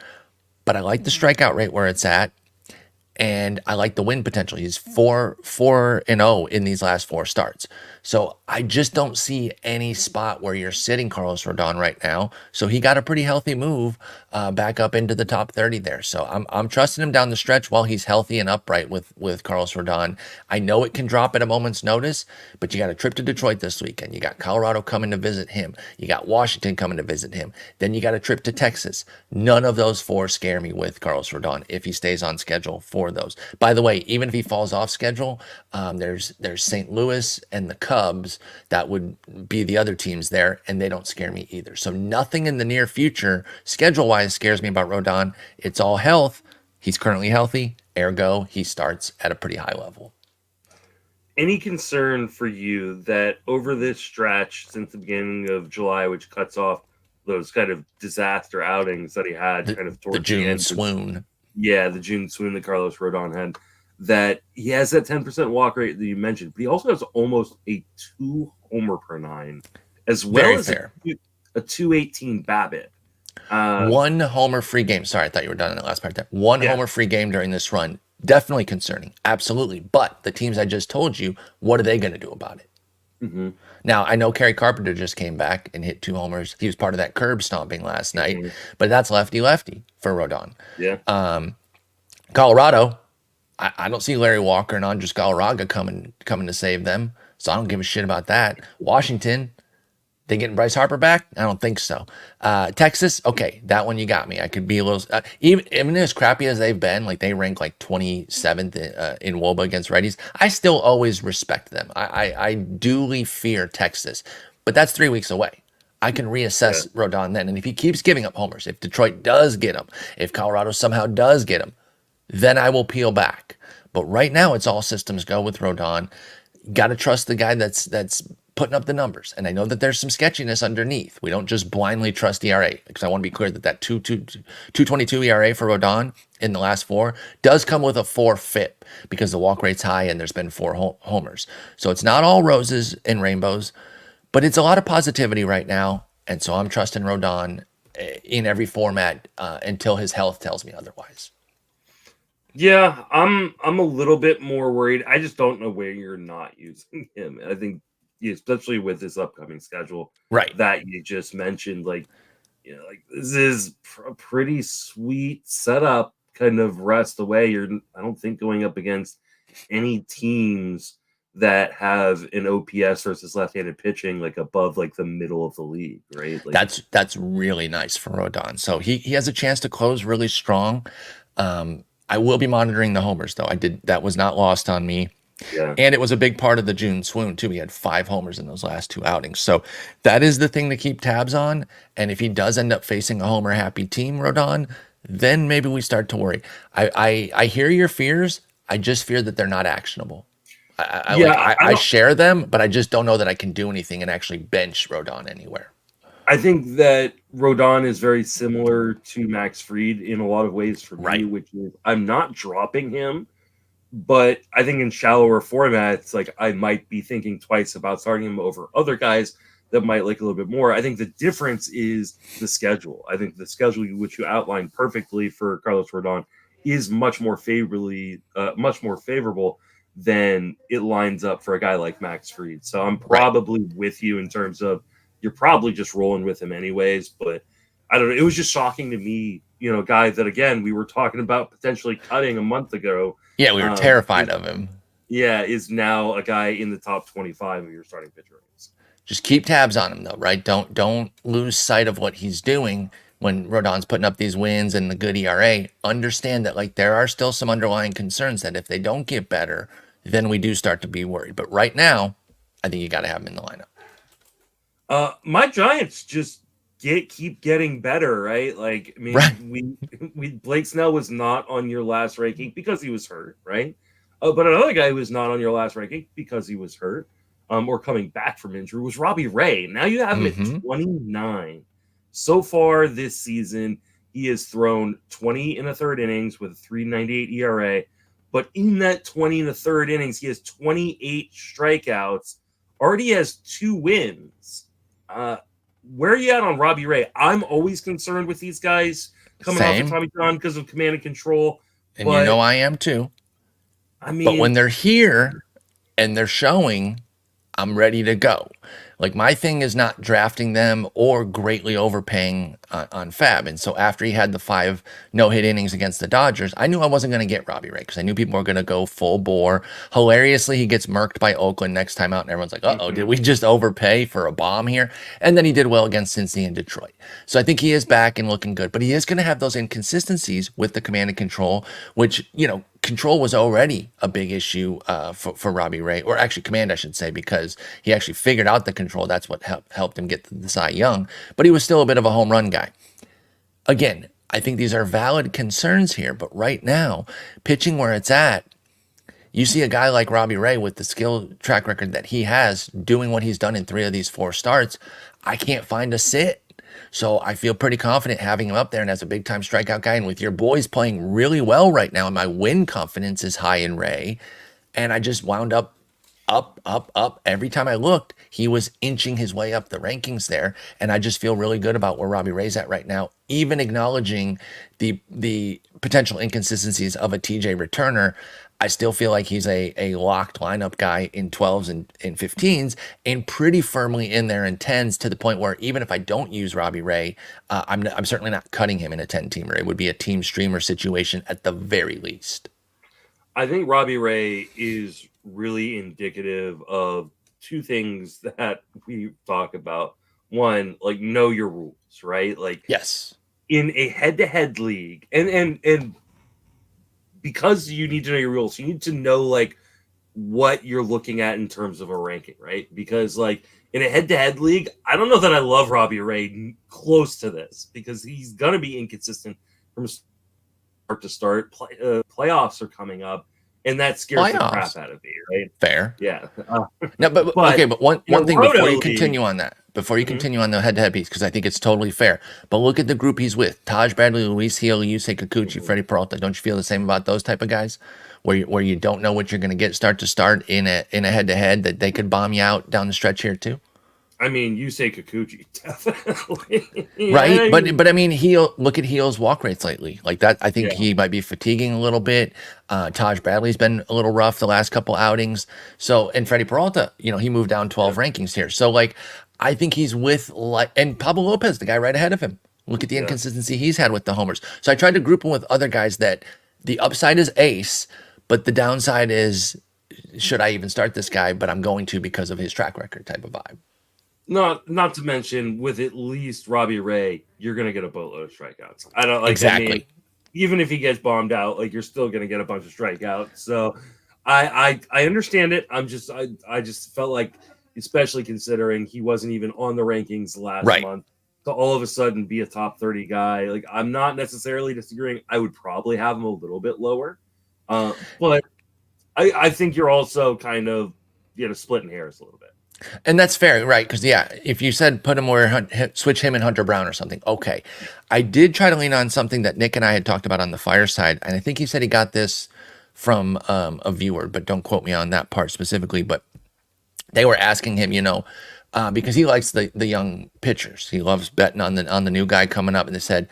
But I like the strikeout rate where it's at. And I like the win potential. He's 4-0 in these last 4 starts. So I just don't see any spot where you're sitting Carlos Rodon right now. So he got a pretty healthy move back up into the top 30 there. So I'm trusting him down the stretch while he's healthy and upright with Carlos Rodon. I know it can drop at a moment's notice, but you got a trip to Detroit this weekend. You got Colorado coming to visit him. You got Washington coming to visit him. Then you got a trip to Texas. None of those 4 scare me with Carlos Rodon if he stays on schedule for those. By the way, even if he falls off schedule, there's St. Louis and the Cubs that would be the other teams there, and they don't scare me either. So nothing in the near future schedule-wise scares me about Rodon. It's all health. He's currently healthy, ergo he starts at a pretty high level. Any concern for you that over this stretch since the beginning of July, which cuts off those kind of disaster outings that he had towards the June end, swoon. Yeah, the June swoon that Carlos Rodon had, that he has that 10% walk rate that you mentioned, but he also has almost a 2 homer per 9, as well Very as fair. a 218 BABIP. 1 homer free game. Sorry, I thought you were done in the last part there. 1 homer free game during this run. Definitely concerning. Absolutely. But the teams I just told you, what are they going to do about it? Mm-hmm. Now, I know Kerry Carpenter just came back and hit 2 homers. He was part of that curb stomping last night, but that's lefty-lefty for Rodon. Yeah. Colorado, I don't see Larry Walker and Andres Galarraga coming to save them, so I don't give a shit about that. Washington, they getting Bryce Harper back? I don't think so. Texas, okay, that one you got me. I could be a little even as crappy as they've been, like they rank like 27th in WOBA against righties. I still always respect them. I duly fear Texas, but that's 3 weeks away. I can reassess Rodon then, and if he keeps giving up homers, if Detroit does get him, if Colorado somehow does get him, then I will peel back. But right now, it's all systems go with Rodon. Got to trust the guy that's putting up the numbers. And I know that there's some sketchiness underneath. We don't just blindly trust ERA, because I want to be clear that 2.22 ERA for Rodon in the last 4 does come with a 4 FIP because the walk rate's high and there's been 4 homers. So it's not all roses and rainbows, but it's a lot of positivity right now. And so I'm trusting Rodon in every format until his health tells me otherwise. Yeah, I'm a little bit more worried. I just don't know where you're not using him. I think, especially with this upcoming schedule, right, that you just mentioned, like this is a pretty sweet setup, kind of rest away. I don't think going up against any teams that have an OPS versus left-handed pitching like above like the middle of the league, right? Like, that's really nice for Rodon. So he has a chance to close really strong. I will be monitoring the homers, though. That was not lost on me. Yeah. And it was a big part of the June swoon, too. He had 5 homers in those last 2 outings. So that is the thing to keep tabs on. And if he does end up facing a homer-happy team, Rodon, then maybe we start to worry. I hear your fears. I just fear that they're not actionable. I share them, but I just don't know that I can do anything and actually bench Rodon anywhere. I think that Rodon is very similar to Max Fried in a lot of ways for me, which is I'm not dropping him, But I think in shallower formats, like I might be thinking twice about starting him over other guys that might like a little bit more. I think the difference is the schedule. I think the schedule which you outlined perfectly for Carlos Rodon is much more favorable than it lines up for a guy like Max Fried. So I'm Right. probably with you in terms of you're probably just rolling with him anyways. But I don't know. It was just shocking to me, guy that again we were talking about potentially cutting a month ago. Yeah, we were terrified of him. Yeah, is now a guy in the top 25 of your starting pitcher rankings. Just keep tabs on him though, right? Don't lose sight of what he's doing when Rodon's putting up these wins and the good ERA. Understand that like there are still some underlying concerns that if they don't get better, then we do start to be worried. But right now, I think you got to have him in the lineup. My Giants just keep getting better, right? Like, I mean, Right. we Blake Snell was not on your last ranking because he was hurt, right? But another guy who was not on your last ranking because he was hurt, or coming back from injury was Robbie Ray. Now you have him at 29. So far this season, he has thrown 20 in the third innings with a 3.98 ERA. But in that 20 in the third innings, he has 28 strikeouts. Already has 2 wins. Where are you at on Robbie Ray? I'm always concerned with these guys coming off of Tommy John because of command and control. And you know I am too. I mean, but when they're here and they're showing, I'm ready to go. Like my thing is not drafting them or greatly overpaying on Fab. And so after he had the 5 no-hit innings against the Dodgers, I knew I wasn't going to get Robbie Ray because I knew people were going to go full bore. Hilariously, he gets murked by Oakland next time out, and everyone's like, uh-oh, did we just overpay for a bomb here? And then he did well against Cincy and Detroit. So I think he is back and looking good. But he is going to have those inconsistencies with the command and control, which, control was already a big issue for Robbie Ray, or actually command, I should say, because he actually figured out the control. That's what helped him get the Cy Young, but he was still a bit of a home run guy. Again, I think these are valid concerns here, but right now, pitching where it's at, you see a guy like Robbie Ray with the skill track record that he has doing what he's done in 3 of these 4 starts. I can't find a sit. So I feel pretty confident having him up there and as a big time strikeout guy. And with your boys playing really well right now, and my win confidence is high in Ray. And I just wound up. Every time I looked, he was inching his way up the rankings there. And I just feel really good about where Robbie Ray's at right now, even acknowledging the potential inconsistencies of a TJ returner. I still feel like he's a locked lineup guy in 12s and 15s and pretty firmly in there in 10s to the point where even if I don't use Robbie Ray, I'm certainly not cutting him in a 10-teamer. It would be a team streamer situation at the very least. I think Robbie Ray is really indicative of 2 things that we talk about. One, like know your rules, right? Like yes, in a head-to-head league, and because you need to know your rules, you need to know like what you're looking at in terms of a ranking, right? Because like in a head-to-head league, I don't know that I love Robbie Ray close to this because he's gonna be inconsistent from start to start. Playoffs are coming up, and that scares the crap out of me, right? Fair. Yeah. No, but okay, but one thing before you continue on that, before you Mm-hmm. continue on the head-to-head piece, because I think it's totally fair. But look at the group he's with: Taj Bradley, Luis Gil, Yusei Kikuchi, Freddie Peralta. Don't you feel the same about those type of guys, where you don't know what you're going to get start to start in a head-to-head that they could bomb you out down the stretch here too? I mean, you say Kikuchi, definitely. Right? But I mean, look at Heel's walk rates lately. Like that, I think he might be fatiguing a little bit. Taj Bradley's been a little rough the last couple outings. So, and Freddie Peralta, he moved down 12 rankings here. So, like, I think he's with, and Pablo Lopez, the guy right ahead of him. Look at the inconsistency he's had with the homers. So I tried to group him with other guys that the upside is ace, but the downside is, should I even start this guy? But I'm going to because of his track record type of vibe. Not to mention, with at least Robbie Ray, you're gonna get a boatload of strikeouts. I don't like exactly. I mean, even if he gets bombed out, like you're still gonna get a bunch of strikeouts. So I understand it. I just felt like, especially considering he wasn't even on the rankings last month, to all of a sudden be a top 30 guy. Like I'm not necessarily disagreeing. I would probably have him a little bit lower, but I think you're also kind of splitting hairs a little bit. And that's fair, right? Because if you said put him where switch him and Hunter Brown or something, okay. I did try to lean on something that Nick and I had talked about on the fireside, and I think he said he got this from a viewer, but don't quote me on that part specifically. But they were asking him, because he likes the young pitchers. He loves betting on the new guy coming up, and they said,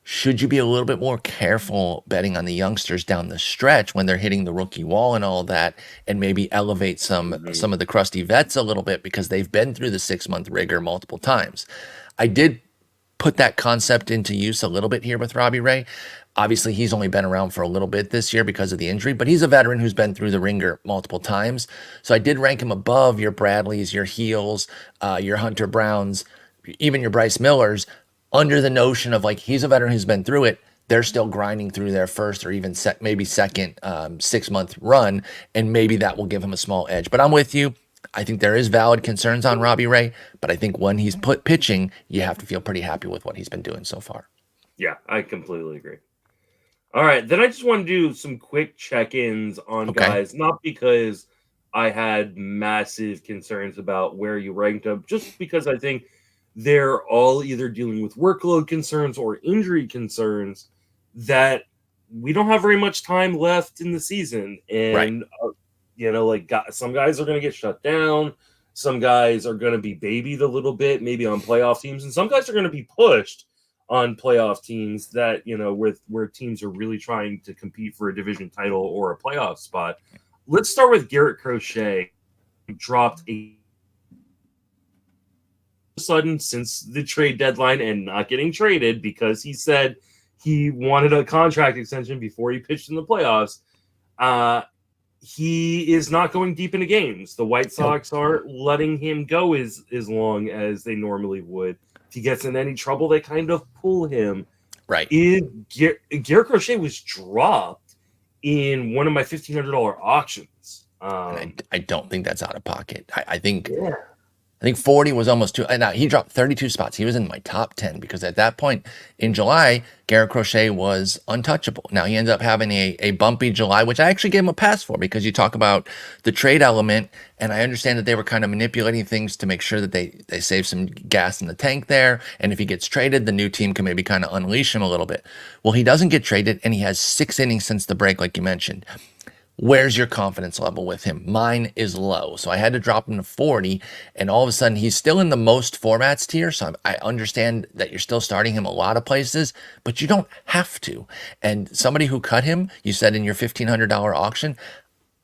should you be a little bit more careful betting on the youngsters down the stretch when they're hitting the rookie wall and all that, and maybe elevate some of the crusty vets a little bit because they've been through the 6-month rigor multiple times. I did put that concept into use a little bit here with Robbie Ray. Obviously, he's only been around for a little bit this year because of the injury, but he's a veteran who's been through the ringer multiple times. So I did rank him above your Bradleys, your Heels, your Hunter Browns, even your Bryce Millers, under the notion of like, he's a veteran who's been through it. They're still grinding through their first or even maybe second 6-month run, and maybe that will give him a small edge. But I'm with you. I think there is valid concerns on Robbie Ray, but I think when he's pitching, you have to feel pretty happy with what he's been doing so far. Yeah, I completely agree. All right, then I just want to do some quick check-ins on guys, not because I had massive concerns about where you ranked them, just because I think they're all either dealing with workload concerns or injury concerns that we don't have very much time left in the season. And, some guys are going to get shut down. Some guys are going to be babied a little bit, maybe on playoff teams. And some guys are going to be pushed on playoff teams that, where teams are really trying to compete for a division title or a playoff spot. Let's start with Garrett Crochet, who dropped sudden since the trade deadline and not getting traded because he said he wanted a contract extension before he pitched in the playoffs. He is not going deep into games. The White Sox aren't letting him go as long as they normally would. If he gets in any trouble, they kind of pull him. Right. Garrett Crochet was dropped in one of my $1,500 auctions. I don't think that's out of pocket. I think 40 was almost too. Now he dropped 32 spots. He was in my top 10 because at that point in July, Garrett Crochet was untouchable. Now he ended up having a bumpy July, which I actually gave him a pass for because you talk about the trade element, and I understand that they were kind of manipulating things to make sure that they save some gas in the tank there. And if he gets traded, the new team can maybe kind of unleash him a little bit. Well, he doesn't get traded, and he has 6 innings since the break, like you mentioned. Where's your confidence level with him? Mine is low. So I had to drop him to 40, and all of a sudden he's still in the most formats tier. So I understand that you're still starting him a lot of places, but you don't have to. And somebody who cut him, you said in your $1,500 auction,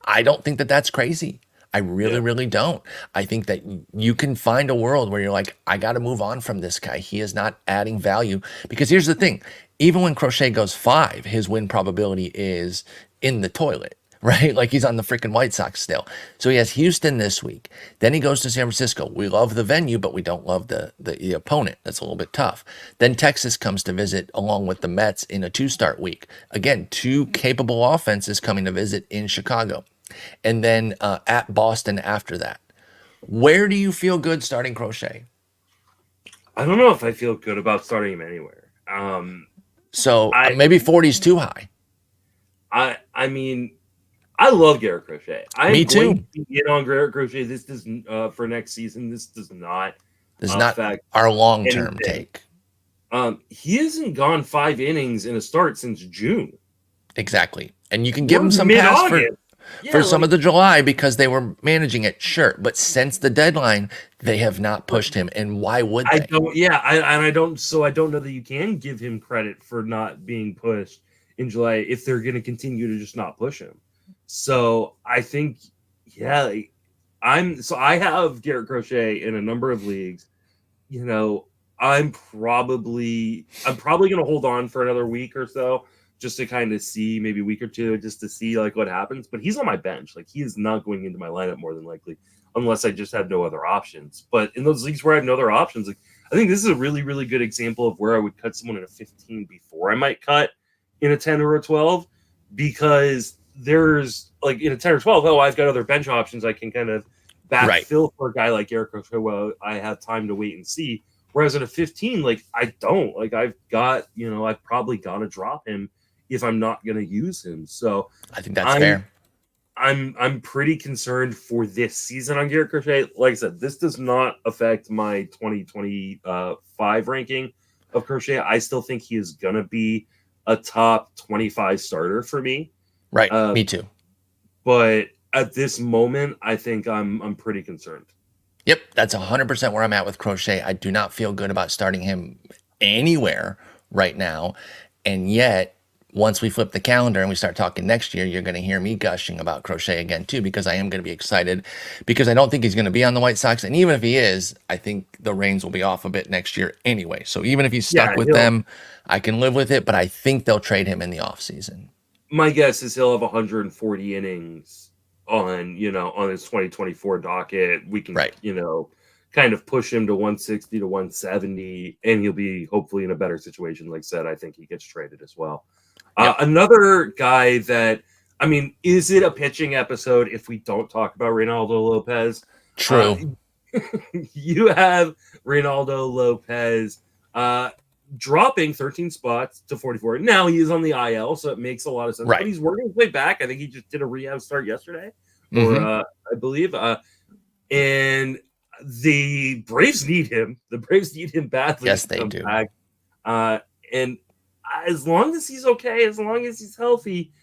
I don't think that that's crazy. I really don't. I think that you can find a world where you're like, I got to move on from this guy. He is not adding value. Because here's the thing. Even when Crochet goes 5, his win probability is in the toilet. Right? Like he's on the freaking White Sox still. So he has Houston this week. Then he goes to San Francisco. We love the venue, but we don't love the opponent. That's a little bit tough. Then Texas comes to visit along with the Mets in a 2-start week. Again, 2 capable offenses coming to visit in Chicago. And then at Boston after that. Where do you feel good starting Crochet? I don't know if I feel good about starting him anywhere. Maybe 40 is too high. I mean, I love Garrett Crochet. Me too. Going to get on Garrett Crochet. This does for next season. This does not. This is not our long-term take. He hasn't gone 5 innings in a start since June. Exactly, and you can give him some pass for some of the July because they were managing it. Sure, but since the deadline, they have not pushed him. And why would they? I don't. So I don't know that you can give him credit for not being pushed in July if they're going to continue to just not push him. So I think, I have Garrett Crochet in a number of leagues. I'm probably going to hold on for another week or so just to kind of see, maybe a week or two, just to see like what happens. But he's on my bench. Like he is not going into my lineup more than likely, unless I just have no other options. But in those leagues where I have no other options, like I think this is a really, really good example of where I would cut someone in a 15 before I might cut in a 10 or a 12, because there's like in a 10 or 12, I've got other bench options I can kind of backfill for a guy like Garrett Crochet. Well, I have time to wait and see. Whereas at a 15, like I don't. Like I've got, I've probably got to drop him if I'm not going to use him. So I think that's fair. I'm pretty concerned for this season on Garrett Crochet. Like I said, this does not affect my 2025 ranking of Crochet. I still think he is going to be a top 25 starter for me. Right. Me too. But at this moment, I think I'm pretty concerned. Yep, that's 100% where I'm at with Crochet. I do not feel good about starting him anywhere right now. And yet, once we flip the calendar and we start talking next year, you're going to hear me gushing about Crochet again, too, because I am going to be excited because I don't think he's going to be on the White Sox. And even if he is, I think the reins will be off a bit next year anyway. So even if he's stuck with them, I can live with it. But I think they'll trade him in the offseason. My guess is he'll have 140 innings on his 2024 docket. We can, right. Kind of push him to 160 to 170, and he'll be hopefully in a better situation. Like I said, I think he gets traded as well. Yep. Another guy that, is it a pitching episode if we don't talk about Reynaldo Lopez? True. You have Reynaldo Lopez dropping 13 spots to 44. Now he is on the IL, so it makes a lot of sense. Right. But he's working his way back. I think he just did a rehab start yesterday, or I believe. And the Braves need him. The Braves need him badly. Yes, they do. Back. And as long as he's okay, as long as he's healthy,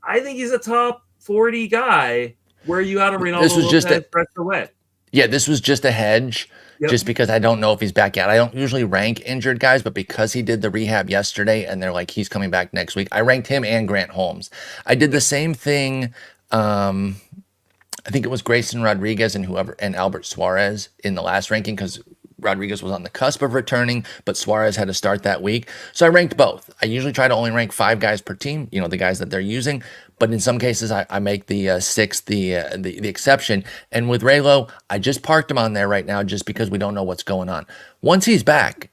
I think he's a top 40 guy. Where you out of Reynaldo Lopez fresh away? Yeah, this was just a hedge. Yep. Just because I don't know if he's back yet. I don't usually rank injured guys, but because he did the rehab yesterday and they're like, he's coming back next week, I ranked him and Grant Holmes. I did the same thing. I think it was Grayson Rodriguez and Albert Suarez in the last ranking because Rodriguez was on the cusp of returning, but Suarez had to start that week. So I ranked both. I usually try to only rank 5 guys per team, the guys that they're using. But in some cases, I make the 6 the exception. And with Raylo, I just parked him on there right now just because we don't know what's going on. Once he's back,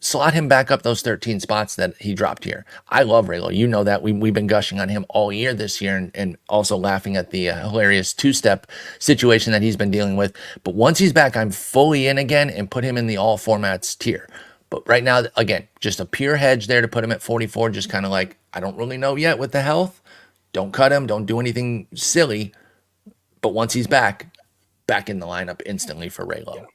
slot him back up those 13 spots that he dropped here. I love Raylo. You know that. We've been gushing on him all year this year and also laughing at the hilarious 2-step situation that he's been dealing with. But once he's back, I'm fully in again and put him in the all formats tier. But right now, again, just a pure hedge there to put him at 44, just kind of like, I don't really know yet with the health. Don't cut him. Don't do anything silly. But once he's back in the lineup instantly for Raylo.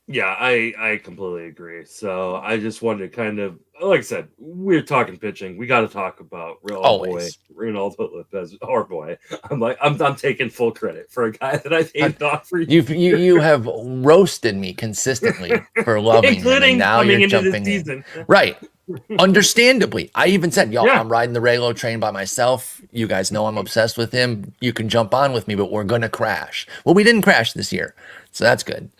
Yeah, I completely agree. So I just wanted to kind of, like I said, we're talking pitching. We got to talk about Reynaldo Lopez, our boy. I'm taking full credit for a guy that I named off for you. You have roasted me consistently for loving him, and now you're jumping in. Right. Understandably. I even said, I'm riding the Raylo train by myself. You guys know I'm obsessed with him. You can jump on with me, but we're going to crash. Well, we didn't crash this year, so that's good.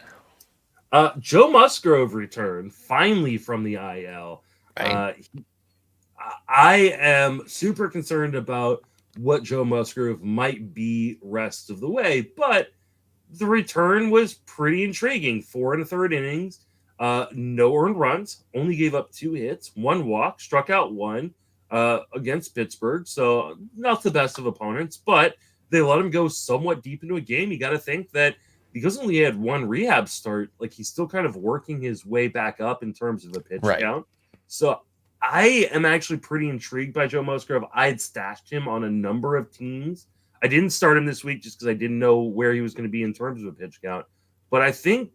Joe Musgrove returned finally from the IL. Right. I am super concerned about what Joe Musgrove might be rest of the way, but the return was pretty intriguing. 4 1/3 innings, no earned runs, only gave up 2 hits, 1 walk, struck out 1 against Pittsburgh. So not the best of opponents, but they let him go somewhat deep into a game. You got to think that because he only had 1 rehab start, like he's still kind of working his way back up in terms of a pitch count. So I am actually pretty intrigued by Joe Musgrove. I had stashed him on a number of teams. I didn't start him this week just because I didn't know where he was going to be in terms of a pitch count. But I think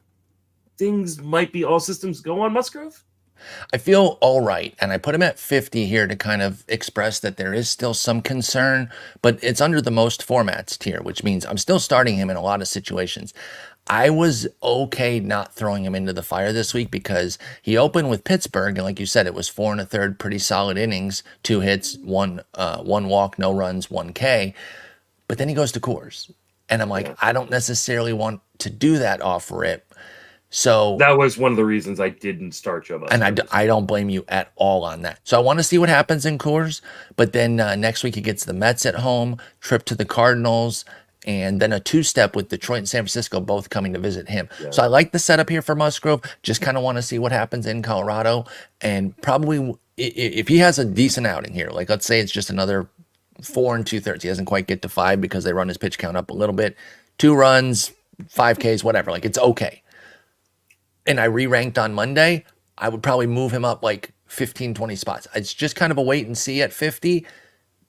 things might be all systems go on Musgrove. I feel all right, and I put him at 50 here to kind of express that there is still some concern, but it's under the most formats tier, which means I'm still starting him in a lot of situations. I was okay not throwing him into the fire this week because he opened with Pittsburgh, and like you said, it was 4 1/3 pretty solid innings, 2 hits, 1 walk, no runs, 1 K. But then he goes to Coors, and I'm like, I don't necessarily want to do that off rip. So that was one of the reasons I didn't start Joe Musgrove. And I don't blame you at all on that. So I want to see what happens in Coors. But then next week he gets the Mets at home, trip to the Cardinals, and then a 2-step with Detroit and San Francisco both coming to visit him. Yeah. So I like the setup here for Musgrove. Just kind of want to see what happens in Colorado. And probably if he has a decent outing here, like let's say it's just another 4 2/3. He doesn't quite get to 5 because they run his pitch count up a little bit. 2 runs, 5 Ks, whatever. Like it's okay. And I re-ranked on Monday, I would probably move him up like 15, 20 spots. It's just kind of a wait and see at 50,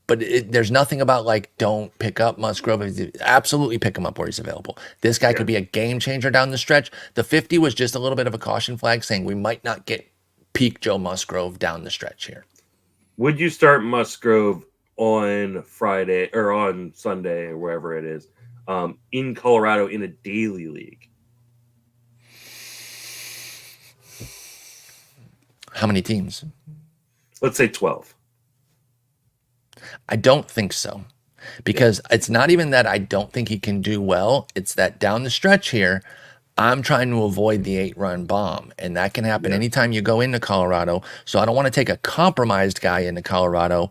but there's nothing about like, don't pick up Musgrove. Absolutely pick him up where he's available. This guy could be a game changer down the stretch. The 50 was just a little bit of a caution flag saying we might not get peak Joe Musgrove down the stretch here. Would you start Musgrove on Friday or on Sunday or wherever it is, in Colorado in a daily league. How many teams? Let's say 12. I don't think so. Because it's not even that I don't think he can do well. It's that down the stretch here, I'm trying to avoid the 8-run bomb. And that can happen anytime you go into Colorado. So I don't want to take a compromised guy into Colorado.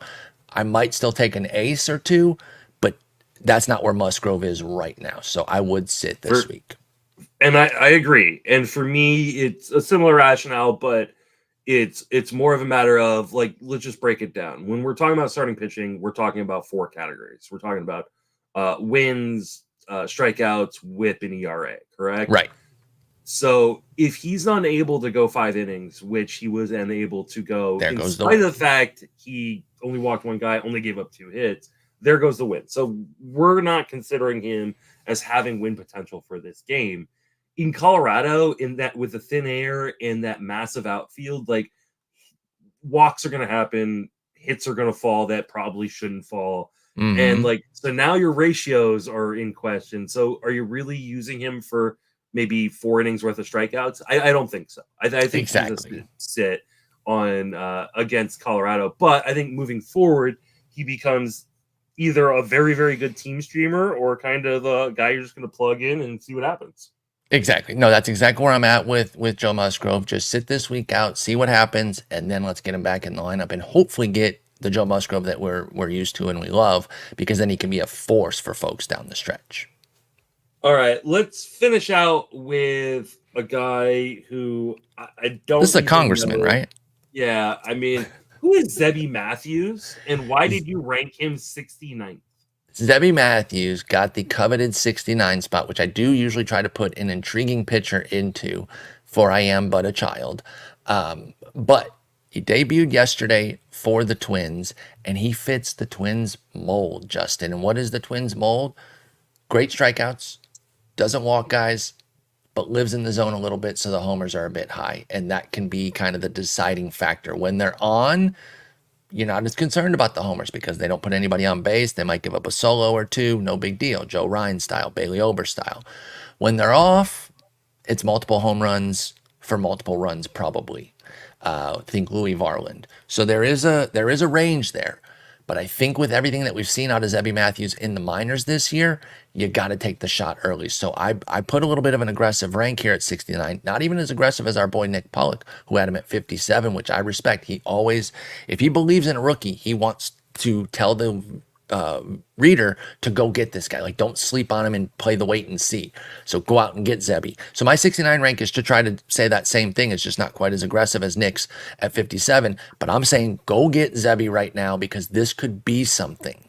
I might still take an ace or two, but that's not where Musgrove is right now. So I would sit this week. And I agree. And for me, it's a similar rationale, but it's more of a matter of, like, let's just break it down. When we're talking about starting pitching, we're talking about 4 categories. We're talking about wins, strikeouts, whip, and ERA, correct? Right. So if he's unable to go 5 innings, which he was unable to go, there in goes spite of the fact he only walked 1 guy, only gave up 2 hits, there goes the win. So we're not considering him as having win potential for this game. In Colorado, in that with the thin air and that massive outfield, like, walks are going to happen, hits are going to fall that probably shouldn't fall. Mm-hmm. And, like, so now your ratios are in question. So are you really using him for maybe 4 innings worth of strikeouts? I don't think so. I think exactly. he's a sit on against Colorado. But I think moving forward, he becomes either a very, very good team streamer or kind of a guy you're just going to plug in and see what happens. Exactly. No, that's exactly where I'm at with Joe Musgrove. Just sit this week out, see what happens, and then let's get him back in the lineup and hopefully get the Joe Musgrove that we're used to and we love, because then he can be a force for folks down the stretch. All right, let's finish out with a guy who I don't. This is a congressman, know. Right? Yeah, I mean, who is Zebby Matthews, and why did you rank him 69th? Zebby Matthews got the coveted 69 spot, which I do usually try to put an intriguing pitcher into, for I am but a child. But he debuted yesterday for the Twins, and he fits the Twins mold, Justin. And what is the Twins mold? Great strikeouts, doesn't walk guys, but lives in the zone a little bit, so the homers are a bit high. And that can be kind of the deciding factor. When they're on, you're not as concerned about the homers because they don't put anybody on base. They might give up a solo or 2. No big deal. Joe Ryan style, Bailey Ober style. When they're off, it's multiple home runs for multiple runs, probably. Think Louis Varland. So there is a range there. But I think with everything that we've seen out of Zebby Matthews in the minors this year, you got to take the shot early. So I put a little bit of an aggressive rank here at 69. Not even as aggressive as our boy Nick Pollock, who had him at 57, which I respect. He always, if he believes in a rookie, he wants to tell the reader to go get this guy. Like, don't sleep on him and play the wait and see. So go out and get Zebby. So my 69 rank is to try to say that same thing. It's just not quite as aggressive as Nick's at 57. But I'm saying go get Zebby right now, because this could be something.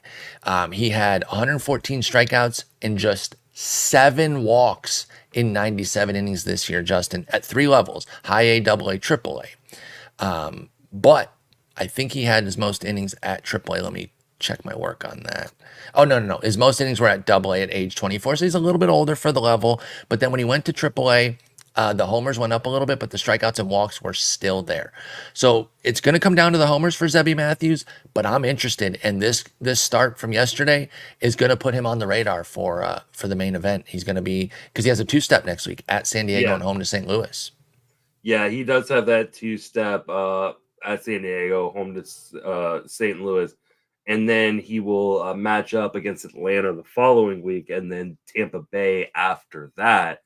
He had 114 strikeouts and just 7 walks in 97 innings this year, Justin, at 3 levels: high A, double A, triple A. But I think he had his most innings at triple A. Let me check my work on that. Oh, no. His most innings were at double A at age 24. So he's a little bit older for the level. But then when he went to triple A, the homers went up a little bit, but the strikeouts and walks were still there. So it's going to come down to the homers for Zebby Matthews, but I'm interested. And this start from yesterday is going to put him on the radar for the main event. He's going to be, because he has a 2-step next week at San Diego and home to St. Louis. Yeah, he does have that 2-step at San Diego, home to St. Louis. And then he will match up against Atlanta the following week, and then Tampa Bay after that.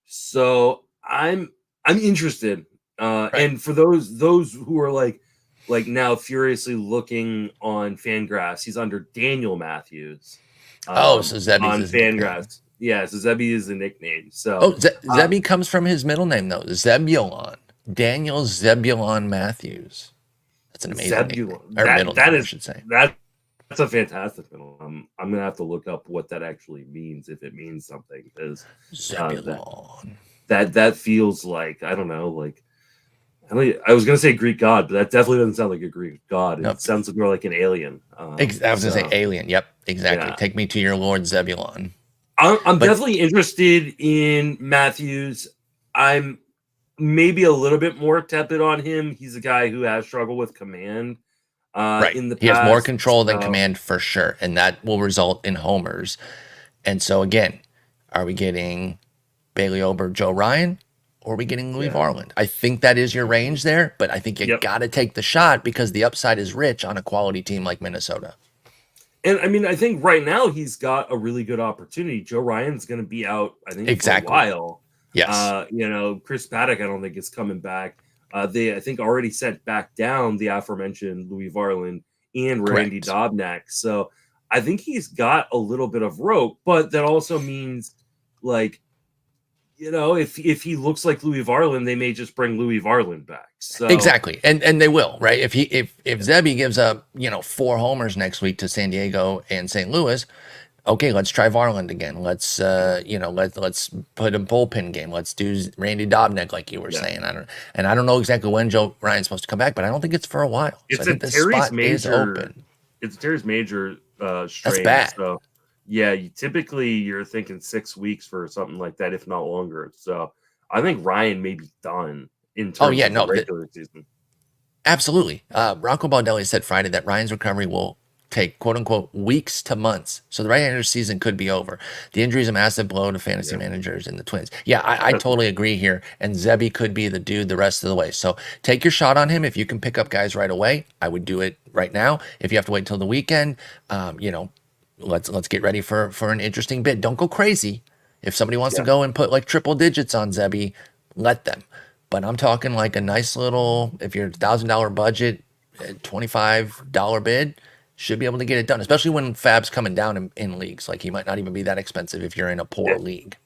So I'm interested. Right. And for those who are like now furiously looking on Fangraphs, he's under Daniel Matthews. So Zebby's on Fangraphs. Yeah, so Zebby is the nickname. So Zebby comes from his middle name though, Zebulon. Daniel Zebulon Matthews. That's an amazing name. Or middle name, I should say. That's a fantastic middle. I'm gonna have to look up what that actually means, if it means something, because that feels like, I don't know, like, I was gonna say Greek god, but that definitely doesn't sound like a Greek god. It sounds more like an alien. I was gonna say alien. Yep, exactly. Yeah. Take me to your Lord Zebulon. I'm definitely interested in Matthews. I'm maybe a little bit more tepid on him. He's a guy who has struggled with command. Right. In the He has more past. control than So, command for sure, and that will result in homers. And so again, are we getting Bailey Ober, Joe Ryan, or are we getting Louis yeah. Varland? I think that is your range there, but I think you Yep. got to take the shot because the upside is rich on a quality team like Minnesota. And I mean, I think right now he's got a really good opportunity. Joe Ryan's going to be out, I think, for a Exactly. while. Yes. Chris Paddock, I don't think is coming back. They, I think, already sent back down the aforementioned Louis Varland and Randy Correct. Dobnak. So I think he's got a little bit of rope, but that also means, like, if he looks like Louis Varland, they may just bring Louis Varland back. So Exactly. And they will, right? If Zebby gives up, 4 homers next week to San Diego and St. Louis, okay, let's try Varland again. Let's let's put a bullpen game. Let's do Randy Dobnak like you were yeah, saying. I don't know exactly when Joe Ryan's supposed to come back, but I don't think it's for a while. So I it's a think this Terry's spot is major. open. It's Terry's major That's strain. bad. So yeah, you're thinking 6 weeks for something like that, if not longer. So I think Ryan may be done in Oh terms yeah, of the no, regular season. absolutely. Rocco Baldelli said Friday that Ryan's recovery will take quote unquote weeks to months. So the right-hander season could be over. The injury is a massive blow to fantasy managers and the Twins. Yeah, I totally agree here. And Zebby could be the dude the rest of the way. So take your shot on him. If you can pick up guys right away, I would do it right now. If you have to wait till the weekend, let's get ready for an interesting bid. Don't go crazy. If somebody wants to Yeah. go and put like triple digits on Zebby, let them. But I'm talking like a nice little, if you're $1,000 budget, $25 bid, should be able to get it done, especially when Fab's coming down in leagues. Like he might not even be that expensive if you're in a poor Yeah. league.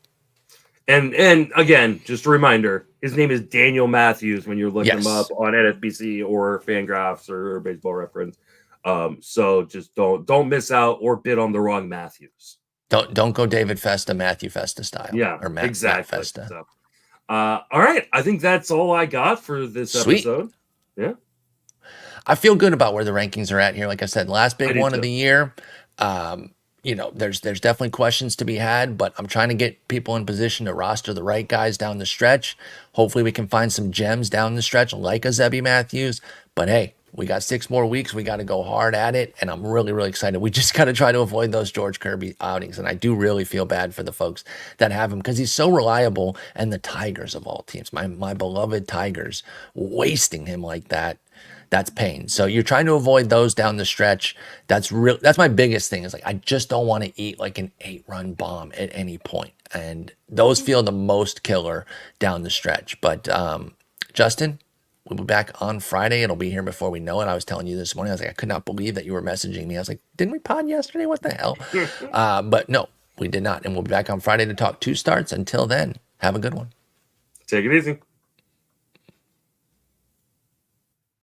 And again, just a reminder, his name is Daniel Matthews when you're looking him up Yes. on NFBC or Fangraphs or Baseball Reference. So just don't miss out or bid on the wrong Matthews. Don't go David Festa, Matthew Festa style. Yeah, Or Matt exactly. Festa. So, all right, I think that's all I got for this Sweet. episode. Yeah, I feel good about where the rankings are at here. Like I said, last I big do one too. of the year. There's definitely questions to be had, but I'm trying to get people in position to roster the right guys down the stretch. Hopefully we can find some gems down the stretch like a Zebby Matthews. But hey, we got 6 more weeks. We got to go hard at it. And I'm really, really excited. We just got to try to avoid those George Kirby outings. And I do really feel bad for the folks that have him because he's so reliable. And the Tigers of all teams, my beloved Tigers, wasting him like that. That's pain. So you're trying to avoid those down the stretch. That's my biggest thing is like, I just don't want to eat like an 8-run bomb at any point. And those feel the most killer down the stretch. But Justin, we'll be back on Friday. It'll be here before we know it. I was telling you this morning, I was like, I could not believe that you were messaging me. I was like, didn't we pod yesterday? What the hell? But no, we did not. And we'll be back on Friday to talk 2 starts. Until then, have a good one. Take it easy.